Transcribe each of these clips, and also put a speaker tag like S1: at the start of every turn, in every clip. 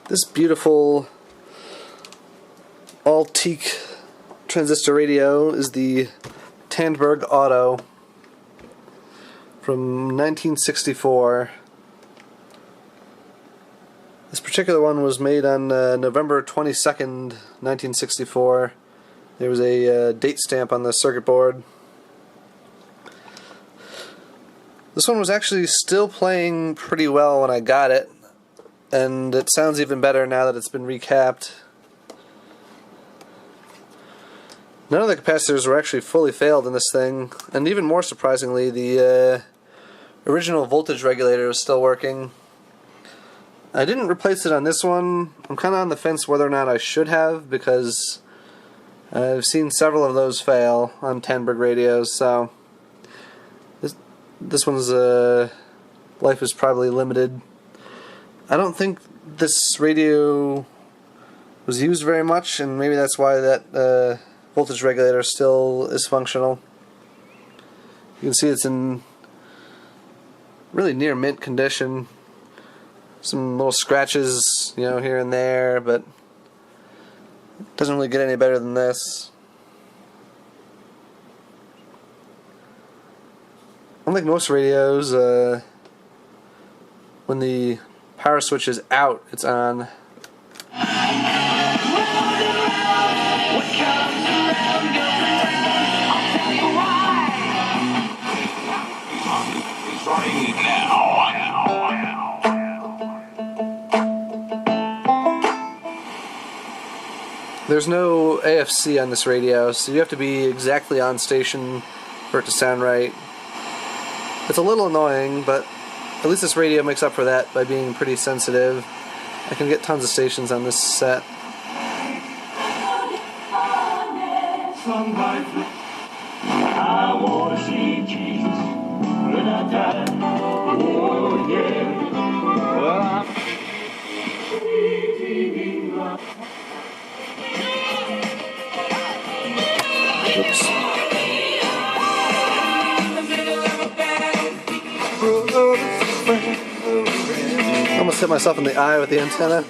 S1: This beautiful all-teak transistor radio is the Tandberg Auto from 1964. This particular one was made on November 22nd, 1964. There was a date stamp on the circuit board. This one was actually still playing pretty well when I got it, and it sounds even better now that it's been recapped. None of the capacitors were actually fully failed in this thing, and even more surprisingly, the original voltage regulator is still working. I didn't replace it on this one. I'm kind of on the fence whether or not I should have, because I've seen several of those fail on Tandberg radios, so this one's life is probably limited. I don't think this radio was used very much, and maybe that's why that voltage regulator still is functional. You can see it's in really near mint condition. Some little scratches, you know, here and there, but it doesn't really get any better than this. Unlike most radios, when the power switch is out, it's on. There's no AFC on this radio, so you have to be exactly on station for it to sound right. It's a little annoying, but at least this radio makes up for that by being pretty sensitive. I can get tons of stations on this set. I want to see Jesus when I die. Oh, yeah. Well, oops. I almost hit myself in the eye with the antenna.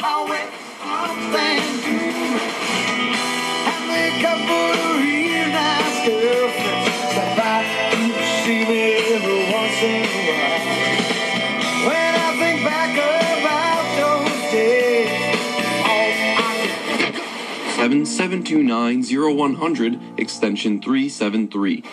S1: When I think back about those days,
S2: 7729-0100 extension 373.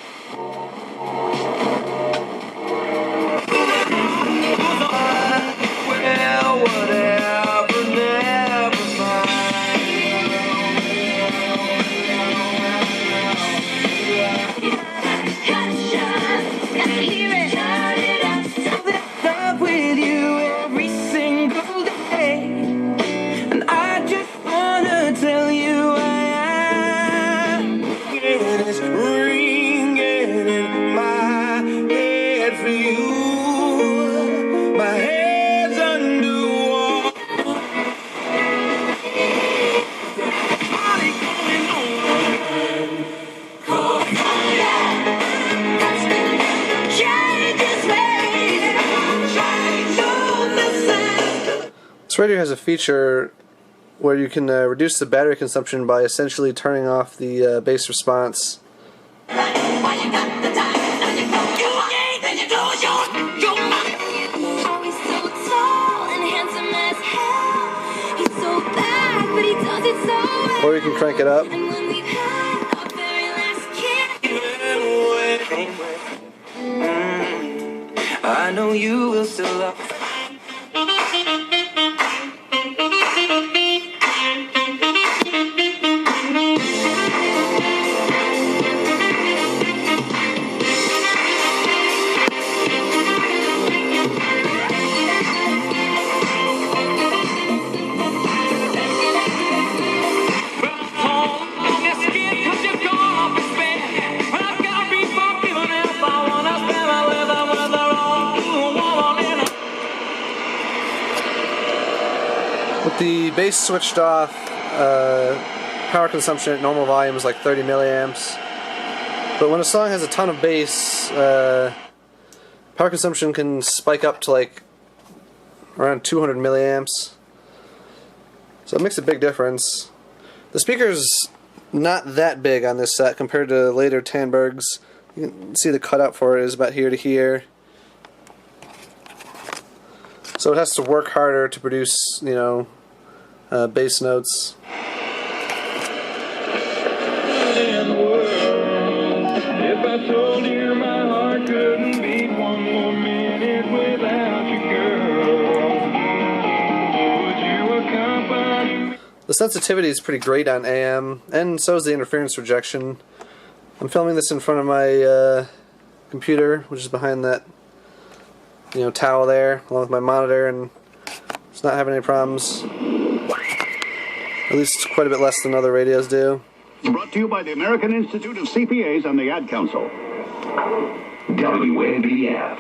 S1: This radio has a feature where you can reduce the battery consumption by essentially turning off the bass response. Or you can crank it up.
S3: I know you will still love.
S1: With the bass switched off, power consumption at normal volume is like 30 milliamps. But when a song has a ton of bass, power consumption can spike up to like around 200 milliamps. So it makes a big difference. The speaker's not that big on this set compared to later Tandbergs. You can see the cutout for it is about here to here. So it has to work harder to produce, you know, bass notes.
S4: If I told you my heart couldn't beat one more minute without you, girl, would you accompany me?
S1: The sensitivity is pretty great on AM, and so is the interference rejection. I'm filming this in front of my computer, which is behind that, you know, towel there, along with my monitor, and it's not having any problems. At least quite a bit less than other radios do.
S5: Brought to you by the American Institute of CPAs and the Ad Council.
S3: WABF.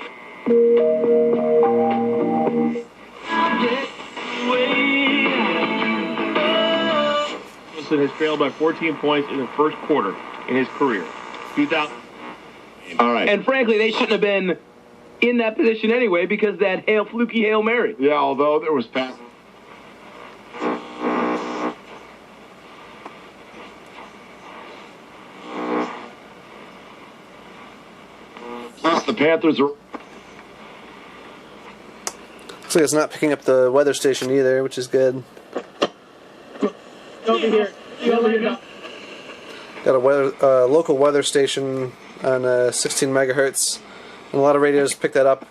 S6: Wilson has trailed by 14 points in the first quarter in his career. 2000.
S5: All right.
S7: And frankly, they shouldn't have been in that position anyway because that fluky Hail Mary.
S5: Yeah, although there was pass. Plus, the Panthers are.
S1: Looks like it's not picking up the weather station either, which is good.
S6: Over here.
S1: Got a local weather station on 16 megahertz, and a lot of radios pick that up,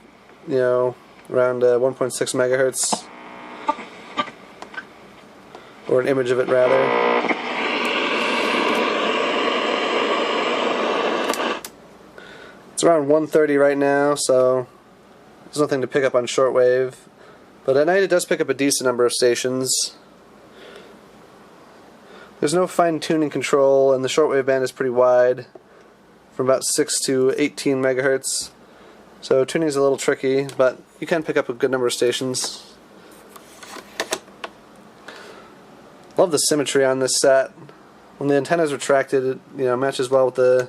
S1: you know, around 1.6 megahertz, or an image of it rather. It's around 130 right now, so there's nothing to pick up on shortwave, but at night it does pick up a decent number of stations. There's no fine-tuning control, and the shortwave band is pretty wide, from about 6 to 18 megahertz. So tuning is a little tricky, but you can pick up a good number of stations. Love the symmetry on this set. When the antenna is retracted, it, you know, matches well with the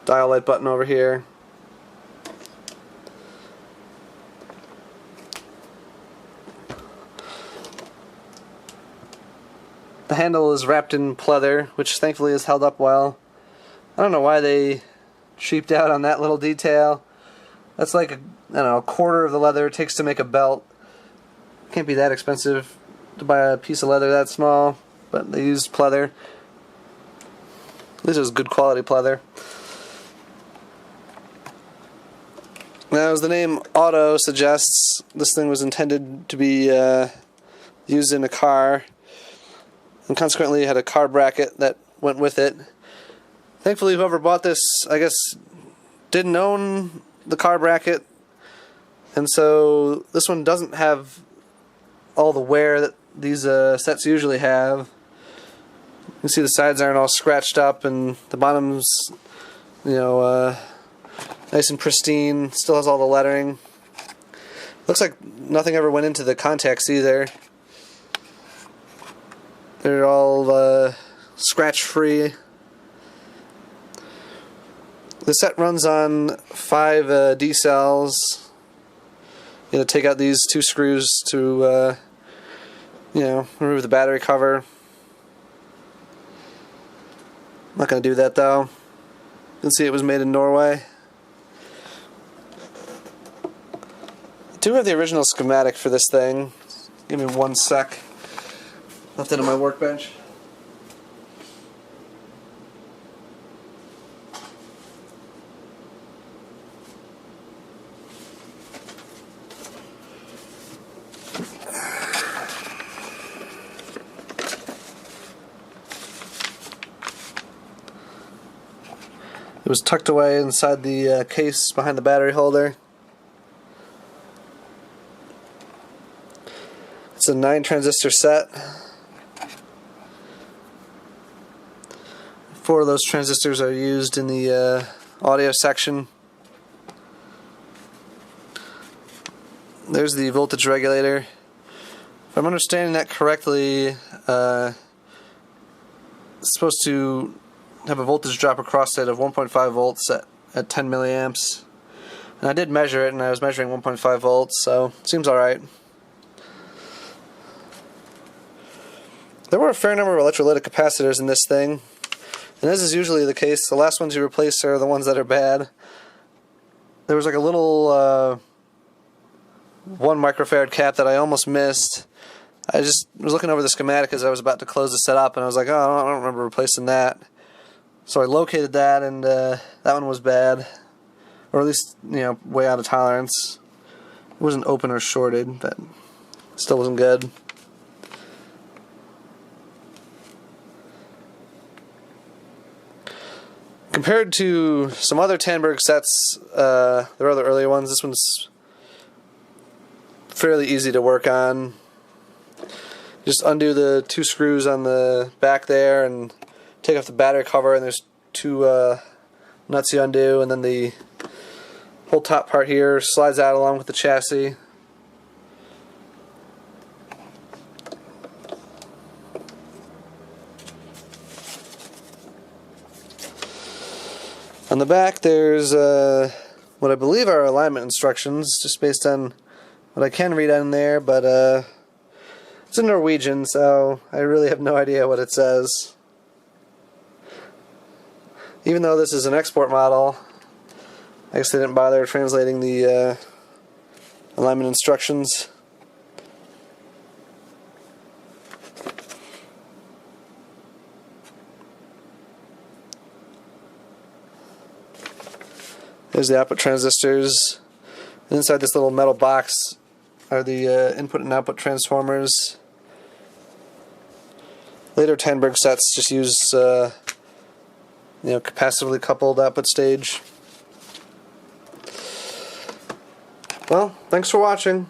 S1: dial light button over here. The handle is wrapped in pleather, which thankfully is held up well. I don't know why they cheaped out on that little detail. That's like, I don't know, a quarter of the leather it takes to make a belt. Can't be that expensive to buy a piece of leather that small, but they used pleather. This is good quality pleather. Now, as the name Auto suggests, this thing was intended to be used in a car, and consequently had a car bracket that went with it. Thankfully, whoever bought this, I guess, didn't own the car bracket, and so this one doesn't have all the wear that these sets usually have. You can see the sides aren't all scratched up, and the bottom's, you know, nice and pristine. Still has all the lettering. Looks like nothing ever went into the contacts either. They're all scratch-free. The set runs on 5 D cells. You know, take out these 2 screws to, you know, remove the battery cover. I'm not going to do that though. You can see it was made in Norway. I do have the original schematic for this thing. Give me 1 sec. Left it on my workbench. It was tucked away inside the case behind the battery holder. It's a 9 transistor set. 4 of those transistors are used in the audio section. There's the voltage regulator. If I'm understanding that correctly, it's supposed to have a voltage drop across it of 1.5 volts at 10 milliamps. And I did measure it, and I was measuring 1.5 volts, so it seems alright. There were a fair number of electrolytic capacitors in this thing, and as is usually the case, the last ones you replace are the ones that are bad. There was like a little 1 microfarad cap that I almost missed. I just was looking over the schematic as I was about to close the setup, and I was like, oh, I don't remember replacing that. So I located that, and that one was bad, or at least, you know, way out of tolerance. It wasn't open or shorted, but it still wasn't good. Compared to some other Tandberg sets, there are other earlier ones, this one's fairly easy to work on. Just undo the 2 screws on the back there and take off the battery cover, and there's 2 nuts you undo, and then the whole top part here slides out along with the chassis. On the back there's what I believe are alignment instructions, just based on what I can read on there, but it's in Norwegian, so I really have no idea what it says. Even though this is an export model, I guess they didn't bother translating the alignment instructions. There's the output transistors. And inside this little metal box are the input and output transformers. Later Tandberg sets just use capacitively coupled output stage. Well, thanks for watching.